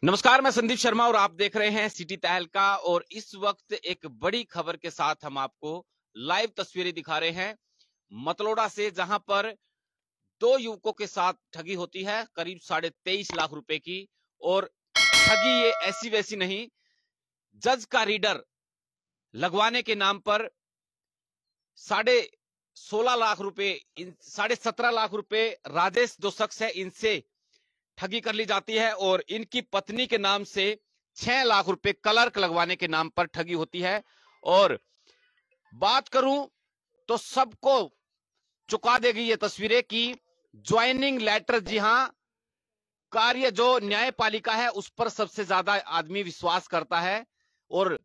नमस्कार, मैं संदीप शर्मा और आप देख रहे हैं सिटी तहलका। और इस वक्त एक बड़ी खबर के साथ हम आपको लाइव तस्वीरें दिखा रहे हैं मतलोड़ा से, जहां पर दो युवकों के साथ ठगी होती है करीब 23.5 लाख रुपए की। और ठगी ये ऐसी वैसी नहीं, जज का रीडर लगवाने के नाम पर 16.5 लाख रुपए, 17.5 लाख रुपए राजेश जो शख्स है इनसे ठगी कर ली जाती है। और इनकी पत्नी के नाम से 6 लाख रुपए क्लर्क लगवाने के नाम पर ठगी होती है। और बात करूं तो सबको चुका देगी ये तस्वीरें कि ज्वाइनिंग लेटर, जी हां, कार्य जो न्यायपालिका है उस पर सबसे ज्यादा आदमी विश्वास करता है। और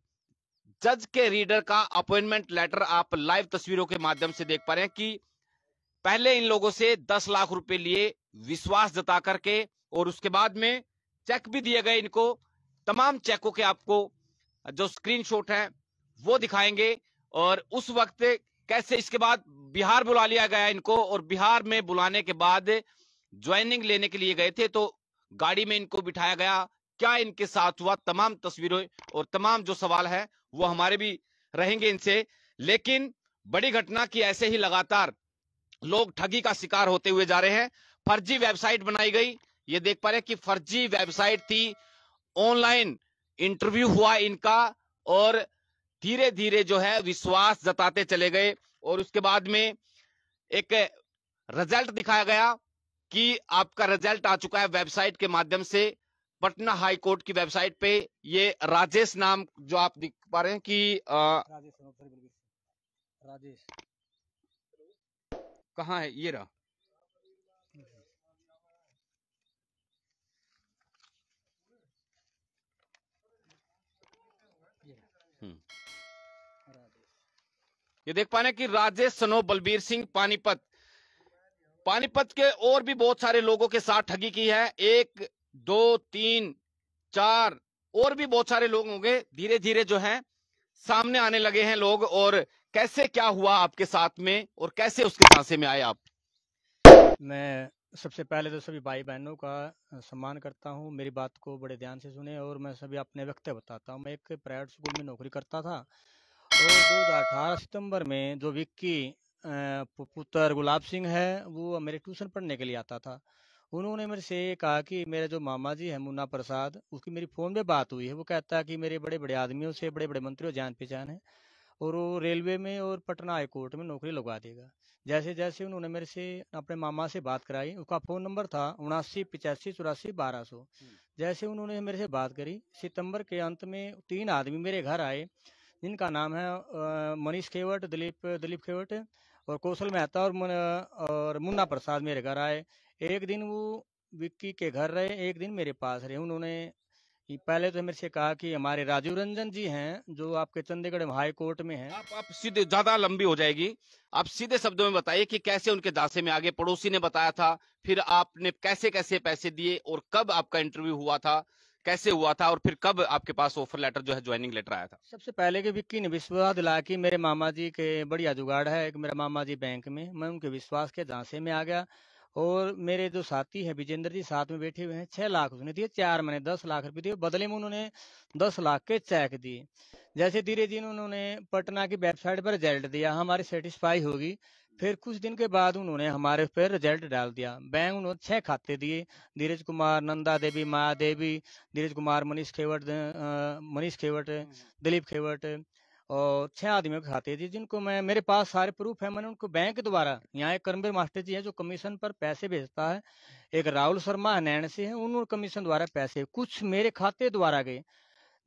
जज के रीडर का अपॉइंटमेंट लेटर आप लाइव तस्वीरों के माध्यम से देख पा रहे हैं कि पहले इन लोगों से 10 लाख रुपए लिए विश्वास जता करके, और उसके बाद में चेक भी दिए गए इनको। तमाम चेकों के आपको जो स्क्रीनशॉट है वो दिखाएंगे। और उस वक्त कैसे इसके बाद बिहार बुला लिया गया इनको, और बिहार में बुलाने के बाद ज्वाइनिंग लेने के लिए गए थे तो गाड़ी में इनको बिठाया गया। क्या इनके साथ हुआ, तमाम तस्वीरें और तमाम जो सवाल है वो हमारे भी रहेंगे इनसे। लेकिन बड़ी घटना की ऐसे ही लगातार लोग ठगी का शिकार होते हुए जा रहे हैं। फर्जी वेबसाइट बनाई गई, ये देख पा रहे हैं कि फर्जी वेबसाइट थी। ऑनलाइन इंटरव्यू हुआ इनका, और धीरे धीरे जो है विश्वास जताते चले गए। और उसके बाद में एक रिजल्ट दिखाया गया कि आपका रिजल्ट आ चुका है वेबसाइट के माध्यम से, पटना हाई कोर्ट की वेबसाइट पे। ये राजेश नाम जो आप देख पा रहे हैं कि राजेश कहाँ है, ये रहा। ये देख पा रहे हैं कि राजेश सनो बलबीर सिंह पानीपत के और भी बहुत सारे लोगों के साथ ठगी की है। 1 2 3 4 और भी बहुत सारे लोग होंगे। धीरे धीरे जो है सामने आने लगे हैं लोग। और कैसे क्या हुआ आपके साथ में और कैसे उसके झांसे में आए आप? मैं सबसे पहले तो सभी भाई बहनों का सम्मान करता हूं। मेरी बात को बड़े ध्यान से सुने और मैं सभी अपने व्यक्तित्व बताता हूं। मैं एक प्राइवेट स्कूल में नौकरी करता था और 2018 सितंबर में जो विक्की पुत्र गुलाब सिंह है वो मेरे ट्यूशन पढ़ने के लिए आता था। उन्होंने मेरे से ये कहा कि मेरे जो मामा जी है मुन्ना प्रसाद, उसकी मेरी फ़ोन पे बात हुई है। वो कहता है कि मेरे बड़े बड़े आदमियों से, बड़े बड़े मंत्रियों जान पहचान है और वो रेलवे में और पटना हाई कोर्ट में नौकरी लगवा देगा। जैसे जैसे उन्होंने मेरे से अपने मामा से बात कराई, उसका फ़ोन नंबर था 79 85 84 1200। जैसे उन्होंने मेरे से बात करी, सितंबर के अंत में 3 आदमी मेरे घर आए जिनका नाम है मनीष खेवट, दिलीप खेवट और कौशल मेहता और मुन्ना प्रसाद मेरे घर आए। एक दिन वो विक्की के घर रहे, एक दिन मेरे पास रहे। उन्होंने पहले तो मेरे से कहा कि हमारे राजीव रंजन जी हैं जो आपके चंडीगढ़ हाई कोर्ट में हैं। आप सीधे, ज्यादा लंबी हो जाएगी, आप सीधे शब्दों में बताइए कि कैसे उनके दांसे में आगे। पड़ोसी ने बताया था, फिर आपने कैसे कैसे पैसे दिए और कब आपका इंटरव्यू हुआ था, कैसे हुआ था, और फिर कब आपके पास ऑफर लेटर जो है ज्वाइनिंग लेटर आया था? सबसे पहले कि विक्की ने विश्वास दिलाया कि मेरे मामा जी के बढ़िया जुगाड़ है, एक मेरा मामा जी बैंक में। मैं उनके विश्वास के झांसे में आ गया और मेरे जो साथी है विजेंद्र जी साथ में बैठे हुए हैं। 6 लाख उसने दिए, 4 मैंने 10 लाख रुपए दिए, बदले में उन्होंने 10 लाख के चेक दिए। जैसे धीरे धीरे उन्होंने पटना की वेबसाइट पर रिजल्ट दिया, हमारी सेटिस्फाई होगी। फिर कुछ दिन के बाद उन्होंने हमारे पर रिजल्ट डाल दिया। बैंक उन्होंने 6 खाते दिए, धीरज कुमार, नंदा देवी, माया देवी, धीरज कुमार, मनीष खेवट, दिलीप खेवट और 6 आदमियों के खाते थे जिनको मैं, मेरे पास सारे प्रूफ है। मैंने उनको बैंक द्वारा, यहाँ एक करमबीर मास्टर जी है जो कमीशन पर पैसे भेजता है, एक राहुल शर्मा नैन से है, उन्होंने कमीशन द्वारा पैसे कुछ मेरे खाते द्वारा गए।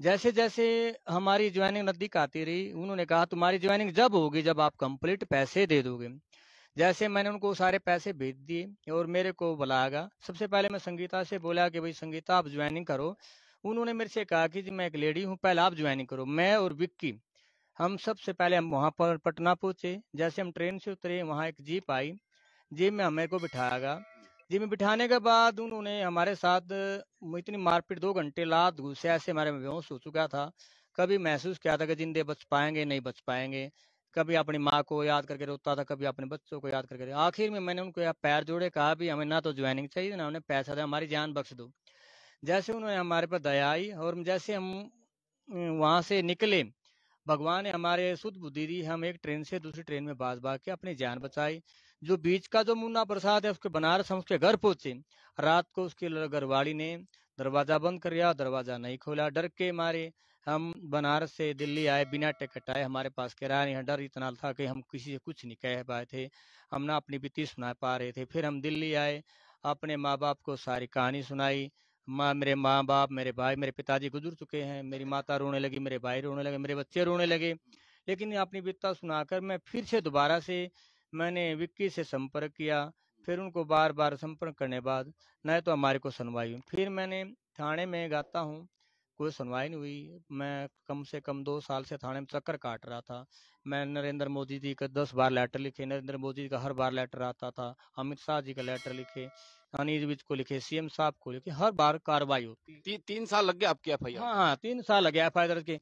जैसे जैसे हमारी ज्वाइनिंग नजदीक आती रही, उन्होंने कहा तुम्हारी ज्वाइनिंग जब होगी जब आप कंप्लीट पैसे दे दोगे। जैसे मैंने उनको सारे पैसे भेज दिए और मेरे को बुलाया। सबसे पहले मैं संगीता से बोला कि भाई संगीता आप ज्वाइनिंग करो। उन्होंने मेरे से कहा कि जी मैं एक लेडी हूँ, पहले आप ज्वाइनिंग करो। मैं और विक्की हम सबसे पहले हम वहाँ पर पटना पहुंचे। जैसे हम ट्रेन से उतरे, वहाँ एक जीप आई, जीप में हमें को बिठाया गया। जीप में बिठाने के बाद उन्होंने हमारे साथ इतनी मारपीट, 2 घंटे लात घुसे, ऐसे हमारे में बेहोश हो चुका था। कभी महसूस किया था कि जिंदे बच पाएंगे नहीं बच पाएंगे, कभी अपनी माँ को याद करके रोता था, कभी अपने बच्चों को याद करके। आखिर में मैंने उनको पैर जोड़े, कहा भी हमें ना तो ज्वाइनिंग चाहिए ना उन्हें पैसा दे, हमारी जान बख्श दो। जैसे उन्होंने हमारे पर दया आई और जैसे हम वहां से निकले, भगवान ने हमारे शुद्ध बुद्धि दी, हम एक ट्रेन से दूसरी ट्रेन में भाग भाग के अपनी जान बचाई। जो बीच का जो मुन्ना प्रसाद है उसके बनारस हम उसके घर पहुंचे, रात को उसके घरवाली ने दरवाजा बंद कर दिया, दरवाजा नहीं खोला, डर के मारे हम बनारस से दिल्ली आए बिना टिकट आए, हमारे पास किराया नहीं, डर इतना था कि हम किसी से कुछ नहीं कह पाए थे, हम ना अपनी बीती सुना पा रहे थे। फिर हम दिल्ली आए, अपने माँ बाप को सारी कहानी सुनाई। मेरे माँ बाप, मेरे भाई, मेरे पिताजी गुजर चुके हैं, मेरी माता रोने लगी, मेरे भाई रोने लगे, मेरे बच्चे रोने लगे। लेकिन अपनी बित्ता सुनाकर मैं फिर से दोबारा से मैंने विक्की से संपर्क किया। फिर उनको बार बार संपर्क करने बाद न तो हमारे को सुनवाई हुई। फिर मैंने थाने में गाता हूँ, कोई सुनवाई नहीं हुई। मैं कम से कम 2 साल से थाने में चक्कर काट रहा था। मैं नरेंद्र मोदी जी का 10 बार लेटर लिखे, नरेंद्र मोदी जी का हर बार लेटर आता था, अमित शाह जी का लेटर लिखे, अनिल विज को लिखे, सीएम साहब को लिखे, हर बार कार्रवाई होती। 3 साल लग गए आपकी एफआईआर? हाँ, 3 साल लगे एफआईआर दर्ज के।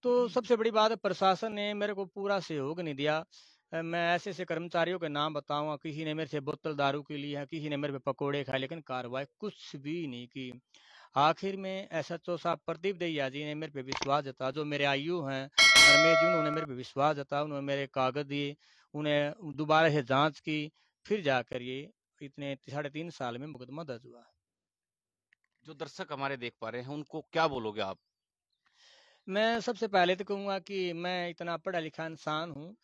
तो सबसे बड़ी बात है, प्रशासन ने मेरे को पूरा सहयोग नहीं दिया। मैं ऐसे ऐसे कर्मचारियों के नाम बताऊंगा, किसी ने मेरे से बोतल दारू की ली है, किसी ने मेरे पे पकोड़े खाए, लेकिन कार्रवाई कुछ भी नहीं की। आखिर में एसएचओ साहब प्रदीप दहिया जी ने मेरे पे विश्वास जताया, जो मेरे आईयू हैं रमेश जी, उन्होंने मेरे पे विश्वास जताया, उन्होंने मेरे कागज दिए, उन्हें दोबारा से जांच की, फिर जाकर ये इतने 3.5 साल में मुकदमा दर्ज हुआ। जो दर्शक हमारे देख पा रहे हैं उनको क्या बोलोगे आप? मैं सबसे पहले तो कहूँगा कि मैं इतना पढ़ा लिखा इंसान हूँ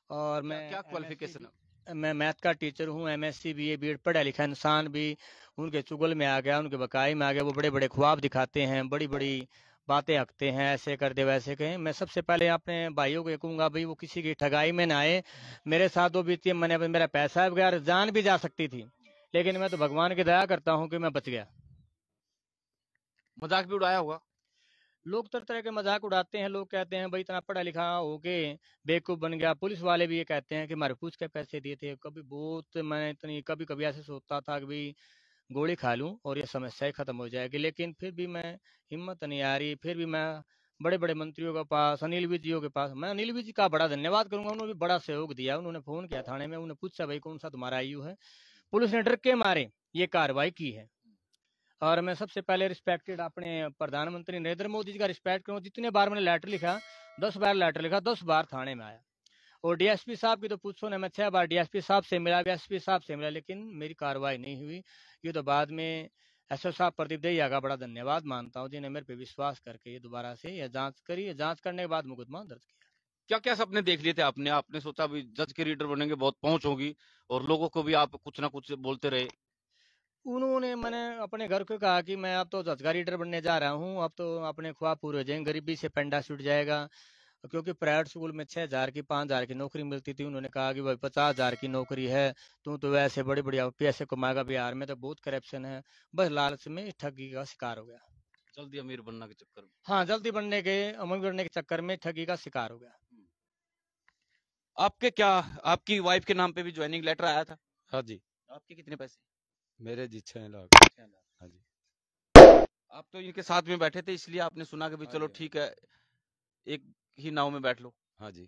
और क्या मैं क्या क्वालिफिकेशन? मैं मैथ का टीचर हूँ, एमएससी बीए बीएड पढ़ा लिखा इंसान भी उनके चुगल में आ गया, उनके बकाई में आ गया। वो बड़े बड़े ख्वाब दिखाते हैं, बड़ी बड़ी बातें हकते हैं, ऐसे कर दे वैसे कहें। मैं सबसे पहले अपने भाइयों को ये कहूँगा, भाई वो किसी की ठगाई में ना आए। मेरे साथ वो बीती, मैंने मेरा पैसा बगैर जान भी जा सकती थी, लेकिन मैं तो भगवान की दया करता हूँ कि मैं बच गया। मजाक भी उड़ाया होगा? लोग तरह तरह के मजाक उड़ाते हैं, लोग कहते हैं भाई इतना पढ़ा लिखा होके बेवकूफ बन गया। पुलिस वाले भी ये कहते हैं कि हमारे पूछ के पैसे दिए थे। कभी बहुत मैं इतनी कभी कभी ऐसे सोचता था कि भाई गोली खा लूं और ये समस्या ही खत्म हो जाएगी, लेकिन फिर भी मैं हिम्मत नहीं आ रही। फिर भी मैं बड़े बड़े मंत्रियों के पास, अनिल विज जी के पास, मैं अनिल विज जी का बड़ा धन्यवाद करूंगा, उन्होंने भी बड़ा सहयोग दिया। उन्होंने फोन किया थाने में, उन्होंने पूछा भाई कौन सा तुम्हारा आयु है। पुलिस ने डर के मारे ये कार्रवाई की है। और मैं सबसे पहले रिस्पेक्टेड अपने प्रधानमंत्री नरेंद्र मोदी जी का रिस्पेक्ट करूँ। जितने बार मैंने लेटर लिखा, 10 बार लेटर लिखा, 10 बार थाने में आया। और डीएसपी साहब की तो पूछो ना, मैं 6 बार डीएसपी साहब से मिला, एसपी साहब से मिला, लेकिन मेरी कार्रवाई नहीं हुई। ये तो बाद में एसओ साहब प्रदीप दहिया का बड़ा धन्यवाद मानता हूँ, जिन्हें मेरे पे विश्वास करके ये दोबारा से यह जांच करी, जांच करने के बाद मुकदमा दर्ज किया। क्या क्या सपने देख लिए थे आपने? आपने सोचा भी जज के रीडर बनेंगे, बहुत पहुंच होगी और लोगों को भी आप कुछ ना कुछ बोलते रहे? उन्होंने, मैंने अपने घर को कहा कि मैं अब तो जज का रीडर बनने जा रहा हूँ, अब तो अपने ख्वाब पूरे हो जाएंगे, गरीबी से पेंडा छूट जाएगा। क्योंकि प्राइवेट स्कूल में 6,000 की 5,000 की नौकरी मिलती थी। उन्होंने कहा कि भाई 50,000 की नौकरी है, तू तो वैसे बड़ी बड़ी पैसे कमाएगा, बिहार में तो बहुत करप्शन है। बस लालच में ठगी का शिकार हो गया। जल्दी अमीर बनने के चक्कर में? हाँ, जल्दी अमीर बनने के चक्कर में ठगी का शिकार हो गया। आपके क्या, आपकी वाइफ के नाम पे भी ज्वाइनिंग लेटर आया था? हाँ जी। आपके कितने पैसे? मेरे जी 6 लाख। 6 लाख। हाँ जी। आप तो इनके साथ में बैठे थे, इसलिए आपने सुना कि भी हाँ चलो जी, ठीक है, एक ही नाव में बैठ लो। हाँ जी।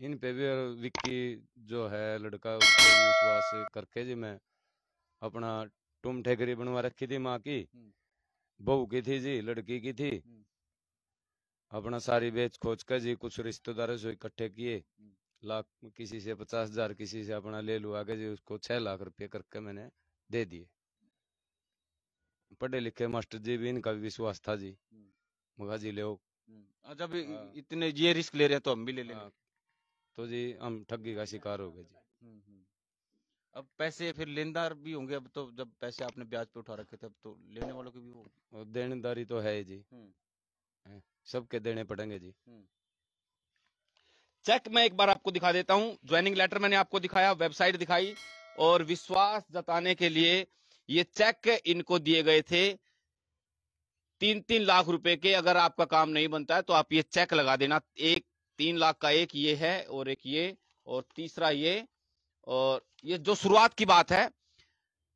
इन पे भी, और विक्की जो है लड़का, उस पे भी विश्वास करके जी मैं अपना टूम ठेकरी बनवा रखी थी। माँ की बहू की थी जी, लड़की की थी। अपना सारी बेच खोज कर जी कुछ रिश्तेदारों से इकट्ठे किए, लाख, किसी से 50,000, किसी से अपना ले लुआ के जी उसको 6 लाख रुपए करके मैंने दे दिए। पढ़े लिखे मास्टर जी भी, इनका भी विश्वास था जी, मगा जी ले। जब हाँ। इतने ये रिस्क ले रहे हैं तो हम भी ले लेंगे। हाँ, तो जी हम ठगी का शिकार हो गए जी। अब पैसे फिर लेनदार भी होंगे, अब तो जब पैसे आपने ब्याज पे उठा रखे थे, अब तो लेने वालों के भी हो। और देनदारी तो है जी, सबके देने पड़ेंगे जी। चेक मैं एक बार आपको दिखा देता हूं। ज्वाइनिंग लेटर मैंने आपको दिखाया, वेबसाइट दिखाई, और विश्वास जताने के लिए ये चेक इनको दिए गए थे 3-3 लाख रुपए के। अगर आपका काम नहीं बनता है तो आप ये चेक लगा देना। एक 3 लाख का, एक ये है और एक ये, और तीसरा ये। और ये जो शुरुआत की बात है,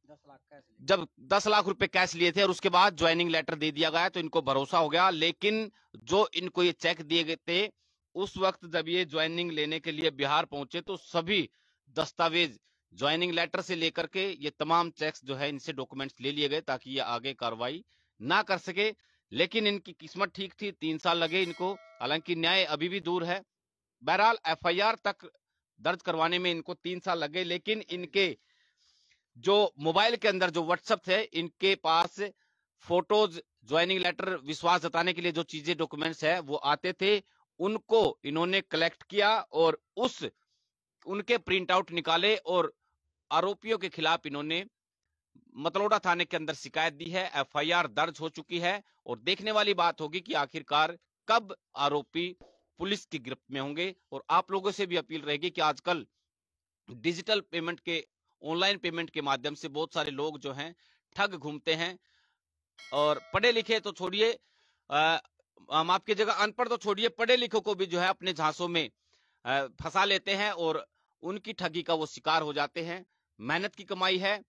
10 लाख कैश, जब 10 लाख रुपए कैश लिए थे और उसके बाद ज्वाइनिंग लेटर दे दिया गया तो इनको भरोसा हो गया। लेकिन जो इनको ये चेक दिए गए थे, उस वक्त जब ये ज्वाइनिंग लेने के लिए बिहार पहुंचे तो सभी दस्तावेज, ज्वाइनिंग लेटर से लेकर के ये तमाम चेक्स जो है, इनसे डॉक्यूमेंट्स ले लिए गए ताकि ये आगे कार्रवाई ना कर सके, लेकिन इनकी किस्मत ठीक थी, 3 साल लगे इनको, हालांकि न्याय अभी भी दूर है। बहरहाल एफआईआर तक दर्ज करवाने में इनको 3 साल लगे, लेकिन इनके जो मोबाइल के अंदर जो व्हाट्सएप थे, इनके पास फोटोज, ज्वाइनिंग लेटर, विश्वास जताने के लिए जो चीजें डॉक्यूमेंट्स है वो आते थे, उनको इन्होंने कलेक्ट किया और उनके प्रिंट आउट निकाले और आरोपियों के खिलाफ इन्होंने मतलोडा थाने के अंदर शिकायत दी है। एफआईआर दर्ज हो चुकी है और देखने वाली बात होगी कि आखिरकार कब आरोपी पुलिस की गिरफ्त में होंगे। और आप लोगों से भी अपील रहेगी कि आजकल डिजिटल पेमेंट के, ऑनलाइन पेमेंट के माध्यम से बहुत सारे लोग जो हैं ठग घूमते हैं, और पढ़े लिखे तो छोड़िए, हम आपकी जगह अनपढ़ तो छोड़िए, पढ़े लिखों को भी जो है अपने झांसों में फंसा लेते हैं और उनकी ठगी का वो शिकार हो जाते हैं। मेहनत की कमाई है,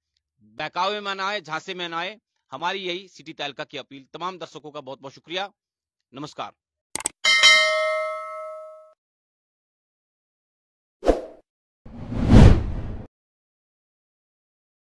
बहकावे में ना आए, झांसे में ना आए। हमारी यही सिटी तहलका की अपील। तमाम दर्शकों का बहुत बहुत शुक्रिया। नमस्कार।